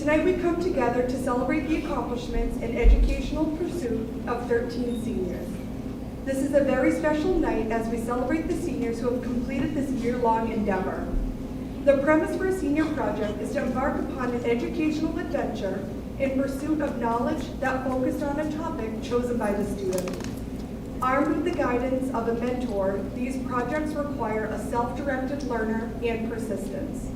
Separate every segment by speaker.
Speaker 1: Tonight we come together to celebrate the accomplishments and educational pursuit of 13 seniors. This is a very special night as we celebrate the seniors who have completed this year-long endeavor. The premise for a senior project is to embark upon an educational adventure in pursuit of knowledge that focused on a topic chosen by the student. Armed with the guidance of a mentor, these projects require a self-directed learner and persistence.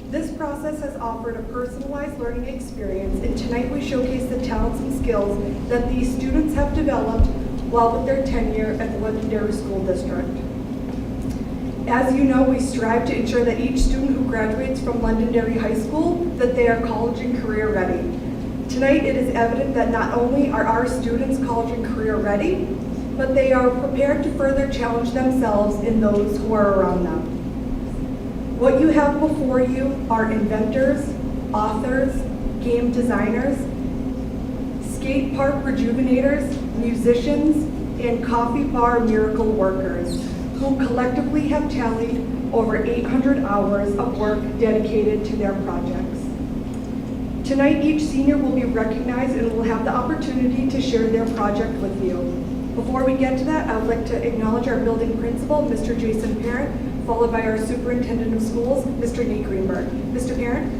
Speaker 1: This process has offered a personalized learning experience, and tonight we showcase the talents and skills that these students have developed while with their tenure at the Londonderry School District. As you know, we strive to ensure that each student who graduates from Londonderry High School, that they are college and career ready. Tonight it is evident that not only are our students college and career ready, but they are prepared to further challenge themselves and those who are around them. What you have before you are inventors, authors, game designers, skate park rejuvenators, musicians, and coffee bar miracle workers who collectively have tallied over 800 hours of work dedicated to their projects. Tonight, each senior will be recognized and will have the opportunity to share their project with you. Before we get to that, I would like to acknowledge our building principal, Mr. Jason Parent, followed by our superintendent of schools, Mr. Nate Greenberg. Mr. Parent.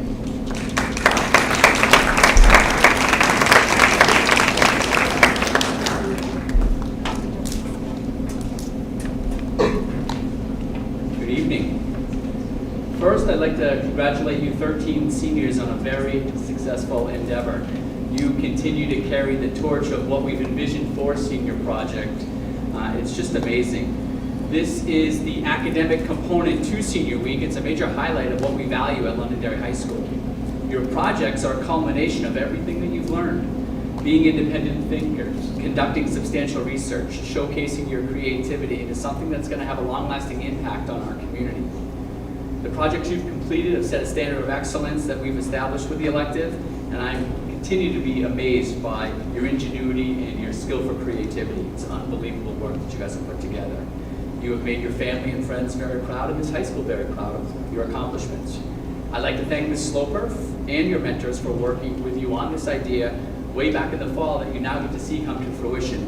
Speaker 2: Good evening. First, I'd like to congratulate you 13 seniors on a very successful endeavor. You continue to carry the torch of what we've envisioned for Senior Project. It's just amazing. This is the academic component to Senior Week. It's a major highlight of what we value at Londonderry High School. Your projects are a culmination of everything that you've learned. Being independent thinkers, conducting substantial research, showcasing your creativity into something that's going to have a long-lasting impact on our community. The projects you've completed have set a standard of excellence that we've established with the elective, and I continue to be amazed by your ingenuity and your skill for creativity. It's unbelievable work that you guys have put together. You have made your family and friends very proud, and this high school very proud of your accomplishments. I'd like to thank Ms. Sloper and your mentors for working with you on this idea way back in the fall that you now get to see come to fruition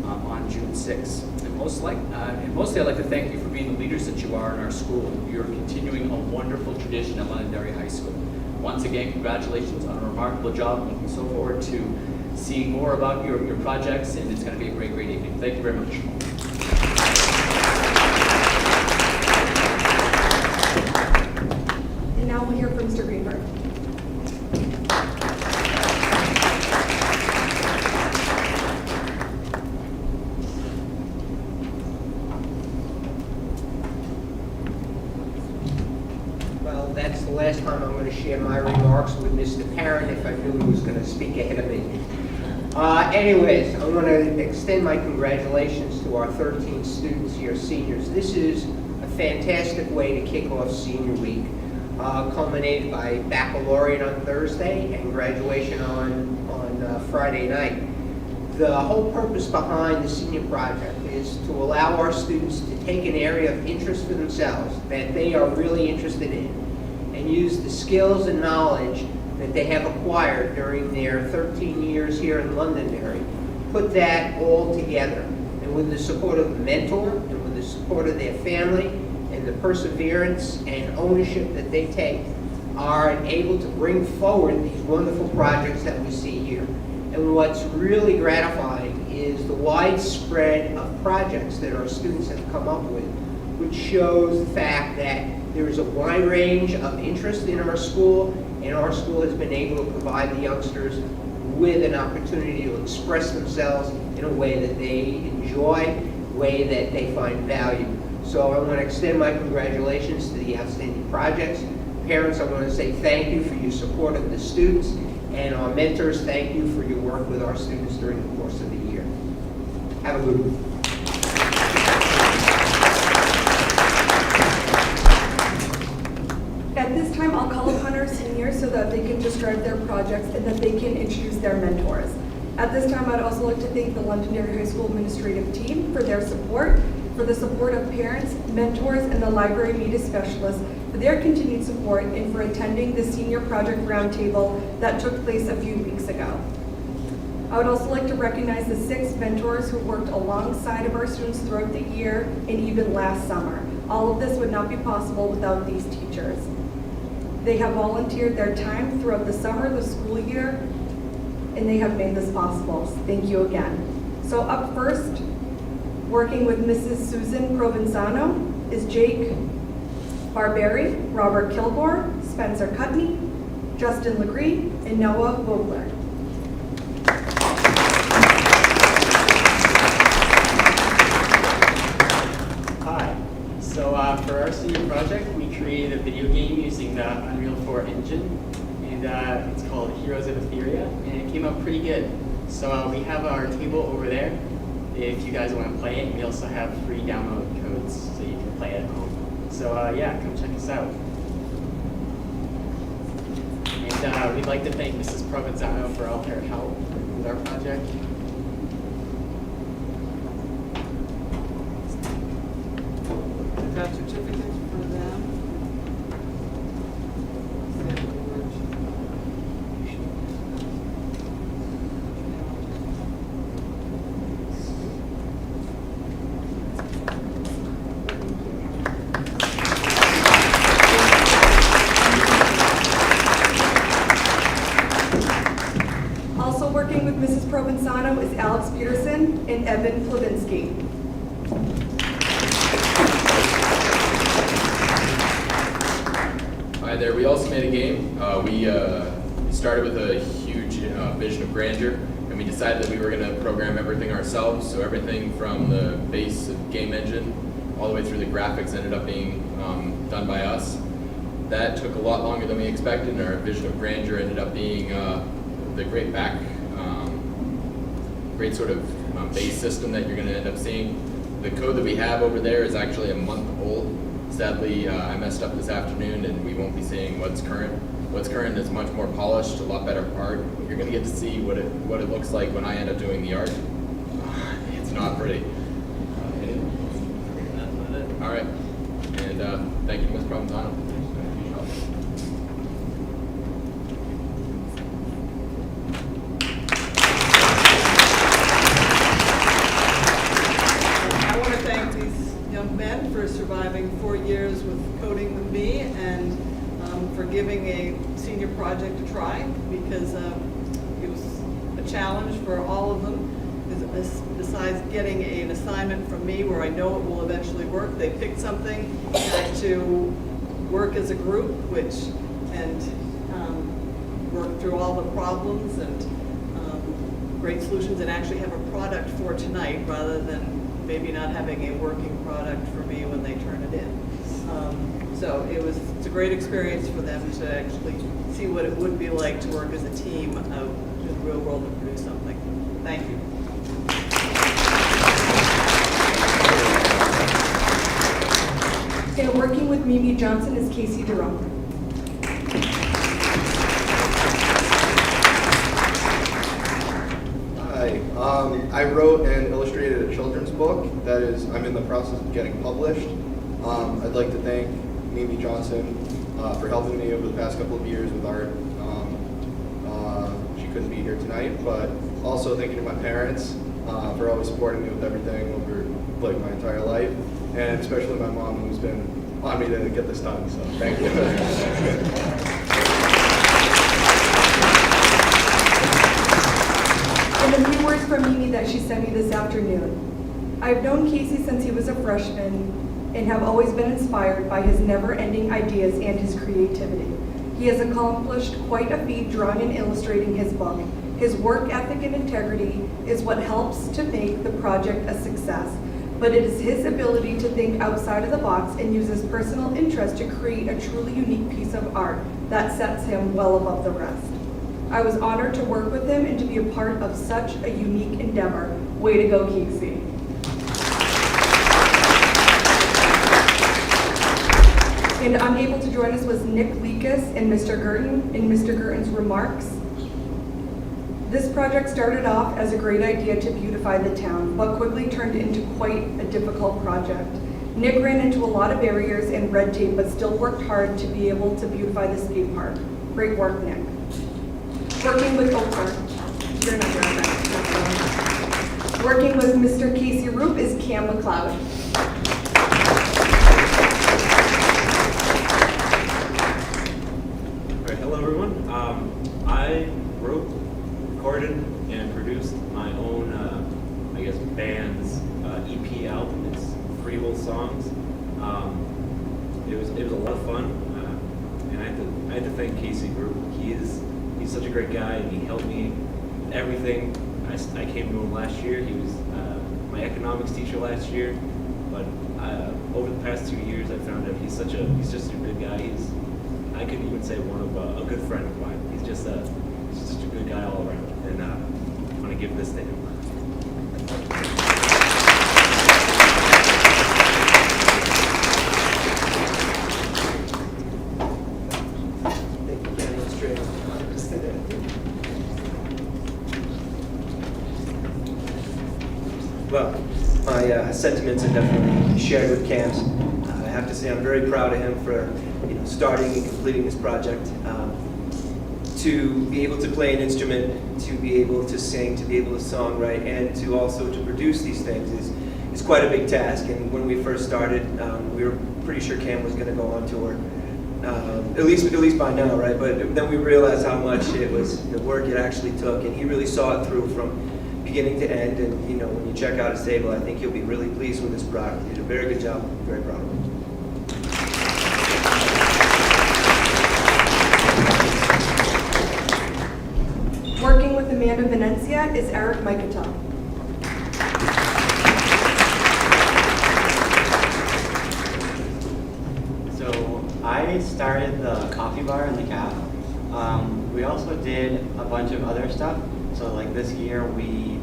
Speaker 2: on June 6th. And mostly I'd like to thank you for being the leaders that you are in our school. You're continuing a wonderful tradition at Londonderry High School. Once again, congratulations on a remarkable job. I'm looking so forward to seeing more about your projects, and it's going to be a great, great evening. Thank you very much.
Speaker 1: And now we'll hear from Mr. Greenberg.
Speaker 3: Well, that's the last time I'm going to share my remarks with Mr. Parent if I knew he was going to speak ahead of me. Anyways, I want to extend my congratulations to our 13 students here, seniors. This is a fantastic way to kick off Senior Week, culminated by baccalaureate on Thursday and graduation on Friday night. The whole purpose behind the Senior Project is to allow our students to take an area of interest for themselves that they are really interested in and use the skills and knowledge that they have acquired during their 13 years here in Londonderry, put that all together. And with the support of the mentor and with the support of their family and the perseverance and ownership that they take, are able to bring forward these wonderful projects that we see here. And what's really gratifying is the widespread of projects that our students have come up with, which shows the fact that there is a wide range of interest in our school, and our school has been able to provide the youngsters with an opportunity to express themselves in a way that they enjoy, a way that they find value. So I want to extend my congratulations to the outstanding projects. Parents, I want to say thank you for your support of the students, and our mentors, thank you for your work with our students during the course of the year. Have a good one.
Speaker 1: At this time, I'll call upon our seniors so that they can describe their projects and that they can introduce their mentors. At this time, I'd also like to thank the Londonderry High School administrative team for their support, for the support of parents, mentors, and the library media specialists for their continued support and for attending the Senior Project Roundtable that took place a few weeks ago. I would also like to recognize the 6 mentors who worked alongside of our students throughout the year and even last summer. All of this would not be possible without these teachers. They have volunteered their time throughout the summer, the school year, and they have made this possible. Thank you again. So up first, working with Mrs. Susan Provenzano is Jake Barberi, Robert Kilgore, Spencer Cudney, Justin Legree, and Noah Vogler.
Speaker 4: Hi. So for our senior project, we created a video game using the Unreal 4 engine, and it's called Heroes of Etheria, and it came out pretty good. So we have our table over there if you guys want to play it, and we also have free download codes so you can play it at home. So yeah, come check us out. And we'd like to thank Mrs. Provenzano for all her help with our project.
Speaker 5: Got certificates for them.
Speaker 1: Also working with Mrs. Provenzano is Alex Peterson and Evan Plavinsky.
Speaker 6: Hi there. We also made a game. We started with a huge vision of grandeur, and we decided that we were going to program everything ourselves. So everything from the base game engine all the way through the graphics ended up being done by us. That took a lot longer than we expected, and our vision of grandeur ended up being the great great sort of base system that you're going to end up seeing. The code that we have over there is actually a month old. Sadly, I messed up this afternoon, and we won't be seeing what's current. What's current is much more polished, a lot better art. You're going to get to see what it looks like when I end up doing the art. It's not pretty. All right, and thank you, Ms. Provenzano.
Speaker 5: I want to thank these young men for surviving 4 years with coding with me and for giving a senior project a try, because it was a challenge for all of them. Besides getting an assignment from me where I know it will eventually work, they picked something to work as a group, and work through all the problems and great solutions, and actually have a product for tonight rather than maybe not having a working product for me when they turn it in. So it's a great experience for them to actually see what it would be like to work as a team out in the real world and produce something. Thank you.
Speaker 1: And working with Mimi Johnson is Casey Durham.
Speaker 7: Hi. I wrote and illustrated a children's book that I'm in the process of getting published. I'd like to thank Mimi Johnson for helping me over the past couple of years with art. She couldn't be here tonight, but also thank you to my parents for always supporting me with everything over like my entire life, and especially my mom, who's been on me to get this done. So thank you.
Speaker 1: And a few words from Mimi that she sent me this afternoon. I've known Casey since he was a freshman and have always been inspired by his never-ending ideas and his creativity. He has accomplished quite a feat drawing and illustrating his book. His work ethic and integrity is what helps to make the project a success, but it is his ability to think outside of the box and use his personal interest to create a truly unique piece of art that sets him well above the rest. I was honored to work with him and to be a part of such a unique endeavor. Way to go, Casey. And unable to join us was Nick Lekas and Mr. Gurton in Mr. Gurton's remarks. This project started off as a great idea to beautify the town, but quickly turned into quite a difficult project. Nick ran into a lot of barriers and red tape, but still worked hard to be able to beautify the skate park. Great work, Nick. Working with you're not doing that. Working with Mr. Casey Roop is Cam McLeod.
Speaker 8: All right, hello everyone. I wrote, recorded, and produced my own, band's EP album. It's 3 whole songs. It was a lot of fun, and I had to thank Casey Group. He's such a great guy, and he helped me with everything. I came to him last year. He was my economics teacher last year, but over the past 2 years, I found out he's just a good guy. I could even say one of a good friend of mine. He's just a good guy all around, and I want to give this to him.
Speaker 9: Well, my sentiments are definitely shared with Cam's. I have to say I'm very proud of him for starting and completing this project. To be able to play an instrument, to be able to sing, to be able to songwrite, and to also to produce these things is quite a big task. And when we first started, we were pretty sure Cam was going to go on tour, at least by now, right? But then we realized how much it was the work it actually took, and he really saw it through from beginning to end. And when you check out his table, I think you'll be really pleased with this product. He did a very good job. I'm very proud of him.
Speaker 1: Working with Amanda Venencia is Eric Mikata.
Speaker 10: So I started the coffee bar in the caf. We also did a bunch of other stuff. So like this year we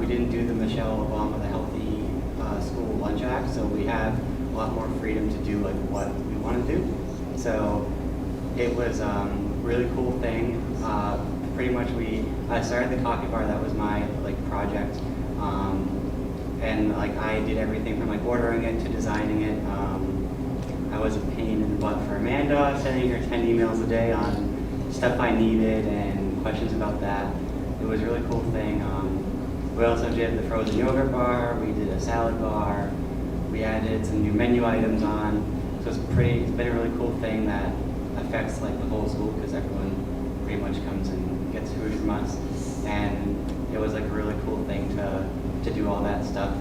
Speaker 10: didn't do the Michelle Obama the Healthy School Lunch Act, so we have a lot more freedom to do like what we want to do. So it was a really cool thing. Pretty much I started the coffee bar. That was my project, and I did everything from ordering it to designing it. I was a pain in the butt for Amanda, sending her 10 emails a day on stuff I needed and questions about that. It was a really cool thing. We also did the frozen yogurt bar. We did a salad bar. We added some new menu items on. So it's been a really cool thing that affects the whole school, because everyone pretty much comes and gets food from us. And it was a really cool thing to do all that stuff.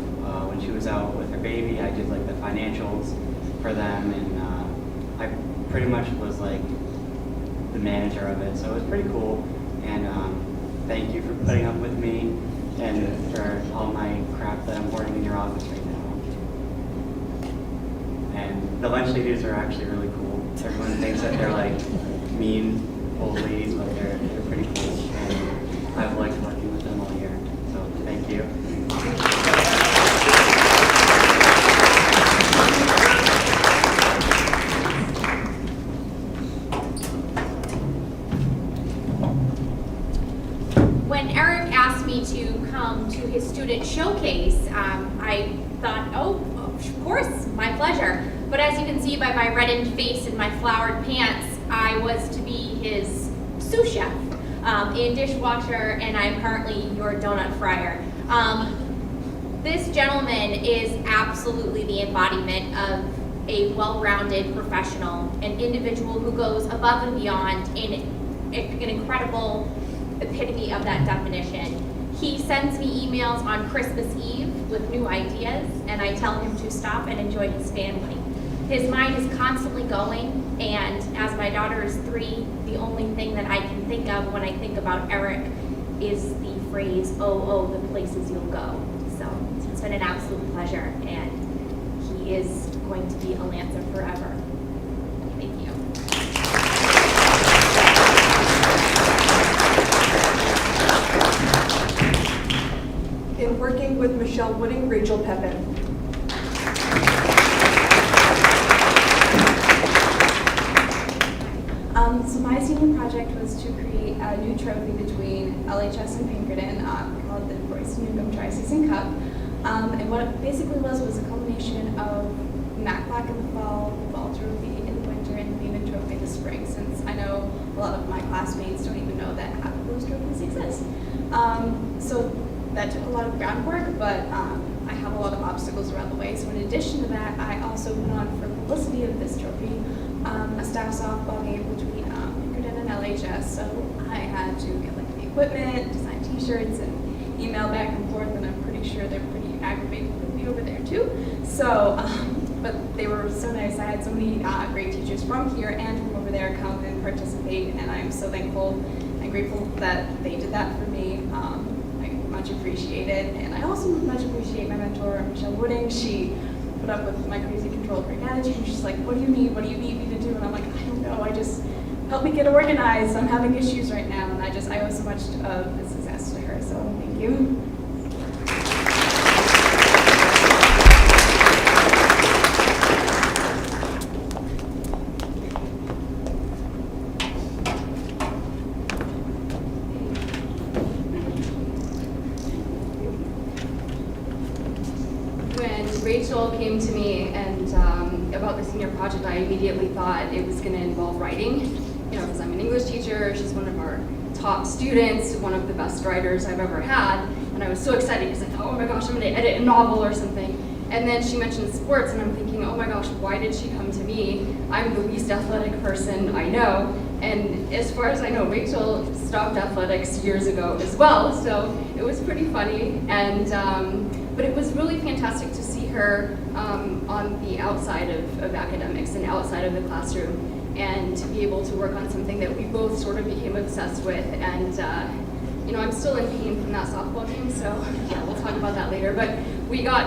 Speaker 10: When she was out with her baby, I did the financials for them, and I pretty much was the manager of it. So it was pretty cool. And thank you for putting up with me and for all my crap that I'm hoarding in your office right now. And the lunch ladies are actually really cool. Everyone thinks that they're mean old ladies, but they're pretty cool. And I've liked working with them all year. So thank you.
Speaker 11: When Eric asked me to come to his student showcase, I thought, oh, of course, my pleasure. But as you can see by my reddened face and my flowered pants, I was to be his sous chef and dishwasher, and I'm currently your donut fryer. This gentleman is absolutely the embodiment of a well-rounded professional, an individual who goes above and beyond in an incredible epitome of that definition. He sends me emails on Christmas Eve with new ideas, and I tell him to stop and enjoy his family. His mind is constantly going, and as my daughter is 3, the only thing that I can think of when I think about Eric is the phrase, oh, the places you'll go. So it's been an absolute pleasure, and he is going to be a Lancer forever. Thank you.
Speaker 1: In working with Michelle Wooding, Rachel Pepin.
Speaker 12: So my senior project was to create a new trophy between LHS and Pinkerton called the Royce Newcomb Tri-Season Cup. And what it basically was a culmination of Mac Black in the fall, the ball trophy in the winter, and the Beeman trophy in the spring, since I know a lot of my classmates don't even know that half of those trophies exist. So that took a lot of groundwork, but I have a lot of obstacles around the way. So in addition to that, I also put on for publicity of this trophy a staff softball game between Pinkerton and LHS. So I had to get like the equipment, design t-shirts, and email back and forth, and I'm pretty sure they're pretty aggravated with me over there too. So, but they were so nice. I had so many great teachers from here and from over there come and participate, and I'm so thankful and grateful that they did that for me. I much appreciate it, and I also much appreciate my mentor, Michelle Wooding. She put up with my crazy control freak attitude. She's like, what do you need? What do you need me to do? And I'm like, I don't know. I just help me get organized. I'm having issues right now, and I owe so much of the success to her. So thank you.
Speaker 13: When Rachel came to me and about the senior project, I immediately thought it was going to involve writing. You know, because I'm an English teacher, she's one of our top students, one of the best writers I've ever had, and I was so excited because I thought, oh my gosh, I'm going to edit a novel or something. And then she mentioned sports, and I'm thinking, oh my gosh, why did she come to me? I'm the least athletic person I know. And as far as I know, Rachel stopped athletics years ago as well, so it was pretty funny. And but it was really fantastic to see her on the outside of academics and outside of the classroom, and to be able to work on something that we both sort of became obsessed with. And you know, I'm still in pain from that softball game, so yeah, we'll talk about that later. But we got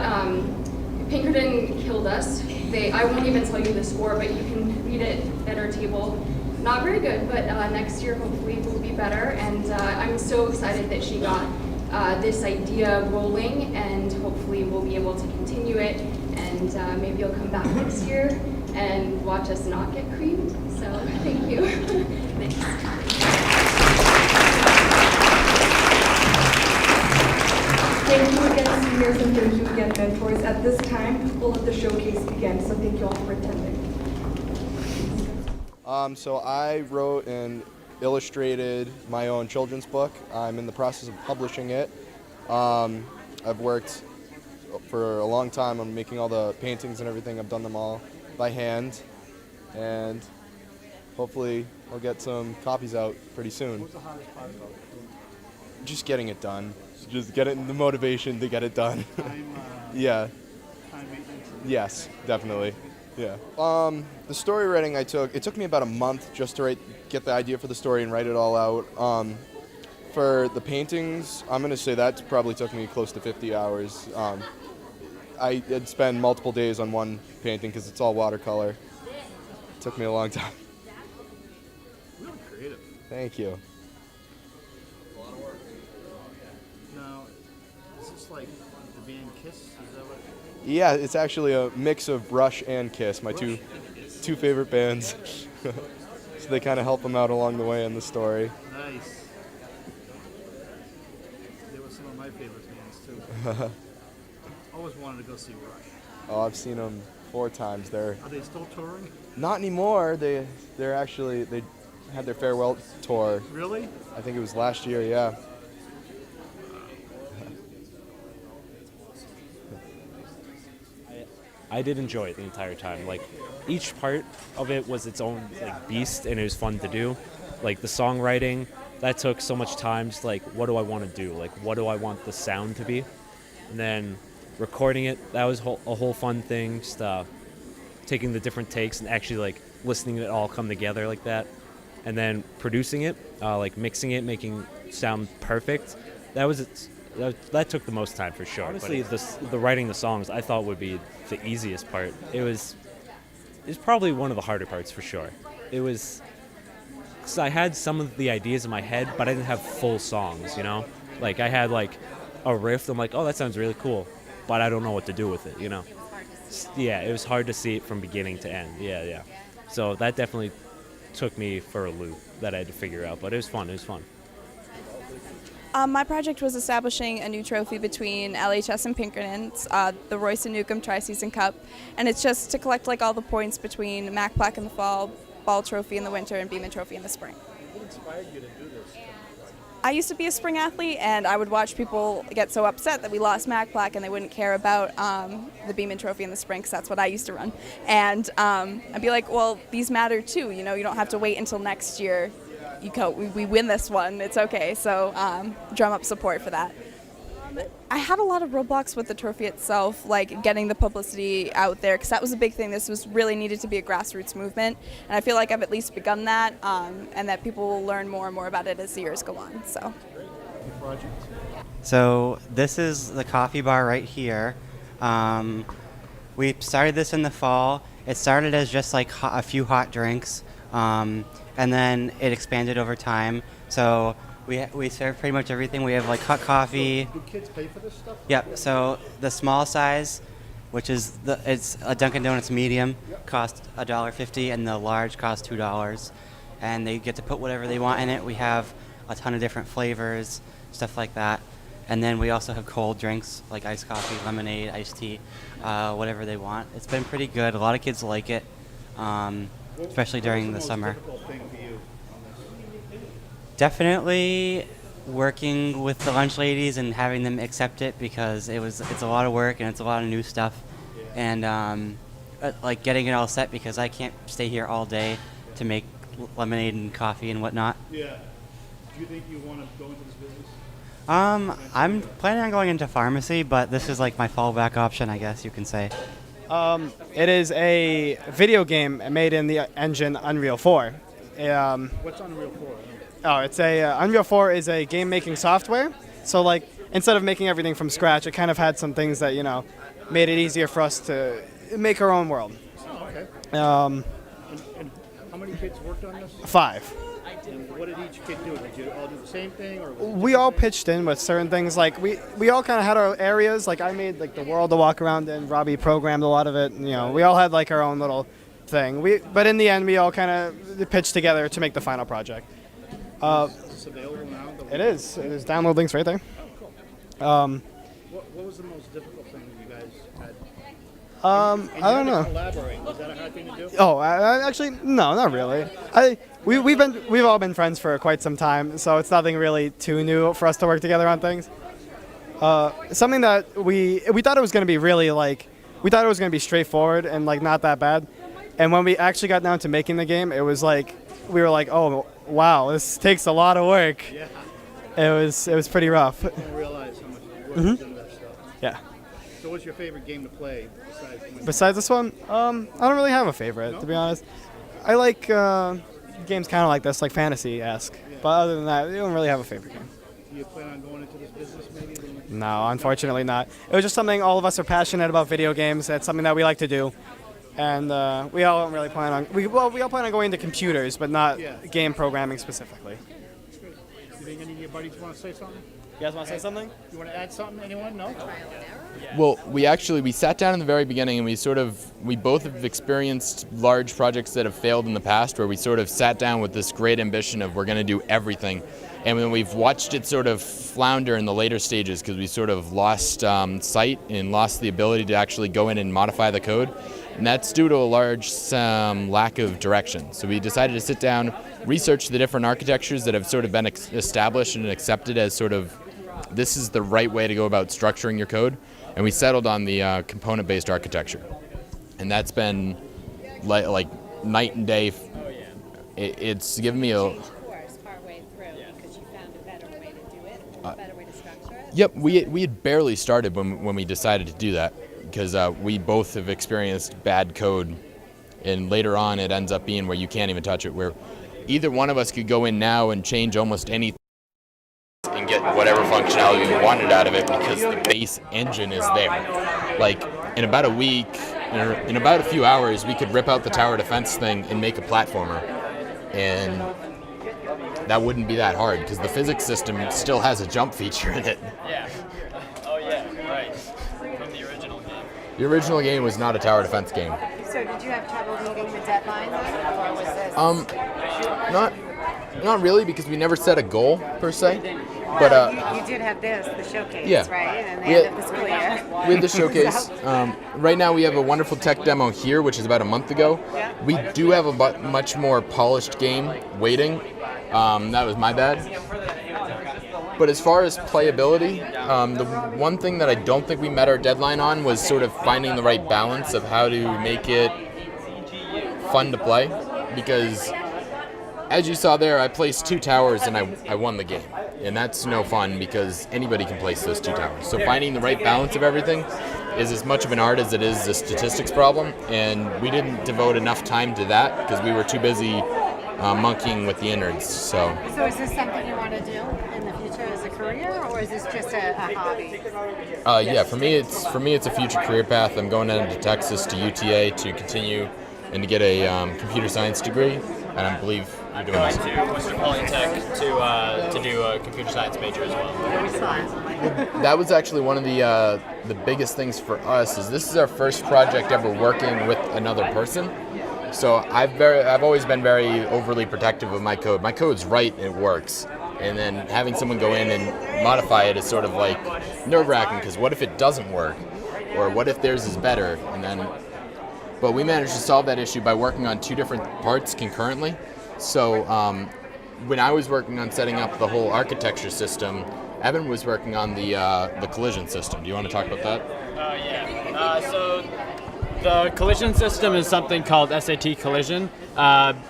Speaker 13: Pinkerton killed us. I won't even tell you the score, but you can read it at our table. Not very good, but next year hopefully will be better. And I'm so excited that she got this idea rolling, and hopefully we'll be able to continue it. And maybe you'll come back next year and watch us not get creamed. So thank you. Thanks.
Speaker 1: Thank you again, seniors, and thank you again, mentors. At this time, we'll let the showcase begin, so thank you all for attending.
Speaker 7: So I wrote and illustrated my own children's book. I'm in the process of publishing it. I've worked for a long time on making all the paintings and everything. I've done them all by hand, and hopefully I'll get some copies out pretty soon.
Speaker 14: What's the hardest part about it?
Speaker 7: Just getting it done. Just getting the motivation to get it done.
Speaker 14: Time,
Speaker 7: Yeah.
Speaker 14: time maintenance?
Speaker 7: Yes, definitely. Yeah. The story writing it took me about a month just to get the idea for the story and write it all out. For the paintings, I'm going to say that probably took me close to 50 hours. I did spend multiple days on one painting because it's all watercolor. It took me a long time.
Speaker 14: Really creative.
Speaker 7: Thank you.
Speaker 14: Now, is this like the band Kiss? Is that what?
Speaker 7: Yeah, it's actually a mix of Rush and Kiss, my two favorite bands. So they kind of help them out along the way in the story.
Speaker 14: Nice. They were some of my favorite bands too. Always wanted to go see Rush.
Speaker 7: Oh, I've seen them 4 times.
Speaker 14: Are they still touring?
Speaker 7: Not anymore. They had their farewell tour.
Speaker 14: Really?
Speaker 7: I think it was last year. Yeah.
Speaker 15: I did enjoy it the entire time. Like, each part of it was its own like beast, and it was fun to do. Like the songwriting, that took so much time. Just like, what do I want to do? Like, what do I want the sound to be? And then recording it, that was a whole fun thing. Just taking the different takes and actually like listening to it all come together like that. And then producing it, like mixing it, making it sound perfect. That took the most time for sure. Honestly, the writing the songs I thought would be the easiest part. It's probably one of the harder parts for sure. It was, because I had some of the ideas in my head, but I didn't have full songs, you know? Like I had like a riff, I'm like, oh, that sounds really cool, but I don't know what to do with it, you know? Yeah, it was hard to see it from beginning to end, yeah. So that definitely took me for a loop that I had to figure out, but it was fun.
Speaker 12: My project was establishing a new trophy between LHS and Pinkerton's, the Royston Newcomb Tri-Season Cup, and it's just to collect like all the points between MAC Plaque in the fall, Ball Trophy in the winter, and Beeman Trophy in the spring.
Speaker 14: What inspired you to do this?
Speaker 12: I used to be a spring athlete, and I would watch people get so upset that we lost MAC Plaque and they wouldn't care about the Beeman Trophy in the spring, because that's what I used to run. And I'd be like, well, these matter too. You know, you don't have to wait until next year. We win this one, it's okay. So drum up support for that. I had a lot of roadblocks with the trophy itself, like getting the publicity out there, because that was a big thing. This was really needed to be a grassroots movement, and I feel like I've at least begun that, and that people will learn more and more about it as the years go on.
Speaker 10: So this is the coffee bar right here. We started this in the fall. It started as just like a few hot drinks, and then it expanded over time. So we serve pretty much everything. We have like hot coffee.
Speaker 14: Do kids pay for this stuff?
Speaker 10: Yep. So the small size, which is it's a Dunkin' Donuts medium, costs $1.50, and the large costs $2. And they get to put whatever they want in it. We have a ton of different flavors, stuff like that. And then we also have cold drinks like iced coffee, lemonade, iced tea, whatever they want. It's been pretty good. A lot of kids like it, especially during the summer.
Speaker 14: Difficult thing for you on this?
Speaker 10: Definitely working with the lunch ladies and having them accept it, because it's a lot of work and it's a lot of new stuff, and like getting it all set, because I can't stay here all day to make lemonade and coffee and whatnot.
Speaker 14: Yeah. Do you think you want to go into this business?
Speaker 10: I'm planning on going into pharmacy, but this is like my fallback option, I guess you can say.
Speaker 16: It is a video game made in the engine Unreal 4.
Speaker 14: What's Unreal 4?
Speaker 16: Oh, it's Unreal 4 is a game-making software. So, like, instead of making everything from scratch, it kind of had some things that, made it easier for us to make our own world.
Speaker 14: Oh, okay. And how many kids worked on this?
Speaker 16: 5.
Speaker 14: And what did each kid do? Did you all do the same thing? Or
Speaker 16: We all pitched in with certain things. Like, we all kind of had our areas. Like, I made, like, the world to walk around in. Robbie programmed a lot of it. And, we all had, like, our own little thing. But in the end, we all kind of pitched together to make the final project.
Speaker 14: is this available now?
Speaker 16: It is. There's download links right there.
Speaker 14: Oh, cool. What was the most difficult thing you guys had?
Speaker 16: I don't know.
Speaker 14: Collaborate. Was that a hard thing to do?
Speaker 16: Oh, actually, no, not really. We've all been friends for quite some time, so it's nothing really too new for us to work together on things. Something that we thought it was going to be really we thought it was going to be straightforward and not that bad. And when we actually got down to making the game, it was we were like, oh wow, this takes a lot of work.
Speaker 14: Yeah.
Speaker 16: It was pretty rough.
Speaker 14: I didn't realize how much work is into that stuff.
Speaker 16: Yeah.
Speaker 14: So what's your favorite game to play
Speaker 16: Besides this one, I don't really have a favorite, to be honest. I like games kind of like this, like fantasy-esque. Yeah. But other than that, I don't really have a favorite game.
Speaker 14: Do you plan on going into this business maybe?
Speaker 16: No, unfortunately not. It was just something all of us are passionate about video games. It's something that we like to do. And we all don't really plan on... We all plan on going into computers, but not game programming specifically.
Speaker 14: You think any of your buddies want to say something?
Speaker 16: You guys want to say something?
Speaker 14: You want to add something? Anyone? No?
Speaker 6: Well, we sat down in the very beginning and we both have experienced large projects that have failed in the past, where we sort of sat down with this great ambition of we're going to do everything. And when we've watched it sort of flounder in the later stages, because we sort of lost sight and lost the ability to actually go in and modify the code. And that's due to a large lack of direction. So we decided to sit down, research the different architectures that have sort of been established and accepted as sort of this is the right way to go about structuring your code. And we settled on the component-based architecture. And that's been like night and day. It's given me a... Yep, we had barely started when we decided to do that, because we both have experienced bad code, and later on it ends up being where you can't even touch it, where either one of us could go in now and change almost anything and get whatever functionality we wanted out of it, because the base engine is there. Like, in about a week, or in about a few hours, we could rip out the tower defense thing and make a platformer, and that wouldn't be that hard, because the physics system still has a jump feature in it.
Speaker 4: Yeah. Oh yeah, right. From the original game.
Speaker 6: The original game was not a tower defense game.
Speaker 17: So did you have trouble meeting the deadline then, or was this?
Speaker 6: Not really, because we never set a goal per se. But
Speaker 17: you did have this, the showcase,
Speaker 6: yeah.
Speaker 17: right? And
Speaker 6: We
Speaker 17: the end
Speaker 6: had-
Speaker 17: of the school year.
Speaker 6: We had the showcase.
Speaker 17: So-
Speaker 6: Right now we have a wonderful tech demo here, which is about a month ago.
Speaker 17: Yeah.
Speaker 6: We do have a much more polished game waiting. That was my bad. But as far as playability, the one thing that I don't think we met our deadline on was sort of finding the right balance of how to make it fun to play. Because as you saw there, I placed 2 towers and I won the game. And that's no fun because anybody can place those 2 towers. So finding the right balance of everything is as much of an art as it is a statistics problem. And we didn't devote enough time to that because we were too busy monkeying with the innards. So
Speaker 17: is this something you want to do in the future as a career, or is this just a hobby?
Speaker 6: yeah, for me it's a future career path. I'm going down to Texas to UTA to continue and to get a computer science degree, and I believe you're doing
Speaker 18: Going
Speaker 6: this.
Speaker 18: to Worcester Polytech to do a computer science major as well.
Speaker 6: That was actually one of the biggest things for us. Is this is our first project ever working with another person. So I've always been very overly protective of my code. My code's right, it works. And then having someone go in and modify it is sort of like nerve-wracking because what if it doesn't work? Or what if theirs is better? But we managed to solve that issue by working on 2 different parts concurrently. So when I was working on setting up the whole architecture system, Evan was working on the collision system. Do you want to talk about that?
Speaker 18: Yeah. So the collision system is something called SAT collision.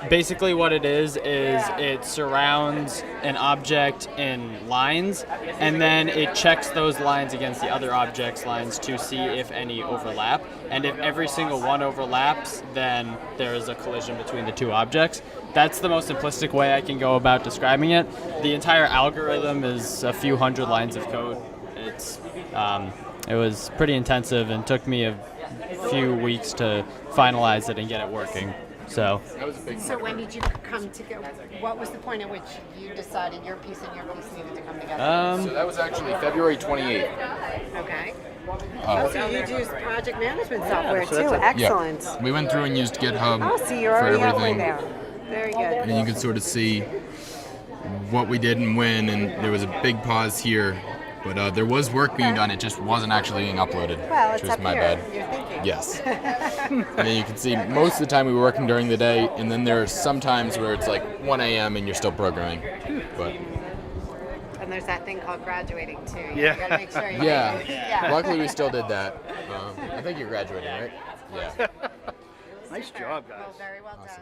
Speaker 18: Basically what it is it surrounds an object in lines, and then it checks those lines against the other object's lines to see if any overlap. And if every single one overlaps, then there is a collision between the 2 objects. That's the most simplistic way I can go about describing it. The entire algorithm is a few hundred lines of code. It was pretty intensive and took me a few weeks to finalize it and get it working. So
Speaker 17: when did you come together? What was the point at which you decided your piece and your piece needed to come together?
Speaker 6: So that was actually February 28th.
Speaker 17: Okay. So you used project management software
Speaker 6: So
Speaker 17: too.
Speaker 6: that's
Speaker 17: Excellent.
Speaker 6: Yeah. We went through and used GitHub
Speaker 17: Oh, so you're
Speaker 6: for
Speaker 17: already halfway
Speaker 6: everything.
Speaker 17: there. Very good.
Speaker 6: And you could sort of see what we did and when, and there was a big pause here. But there was work being done, it just wasn't actually being uploaded,
Speaker 17: Well,
Speaker 6: which
Speaker 17: it's
Speaker 6: was
Speaker 17: up
Speaker 6: my
Speaker 17: here.
Speaker 6: bad.
Speaker 17: You're thinking.
Speaker 6: Yes. And then you can see most of the time we were working during the day, and then there are some times where it's like 1 a.m. and you're still programming. But
Speaker 17: And there's that thing called graduating too. You
Speaker 6: yeah,
Speaker 17: gotta make sure you
Speaker 6: yeah. Luckily we still did that. I think you're graduating, right? Yeah.
Speaker 14: Nice job, guys.
Speaker 17: Well, very well done.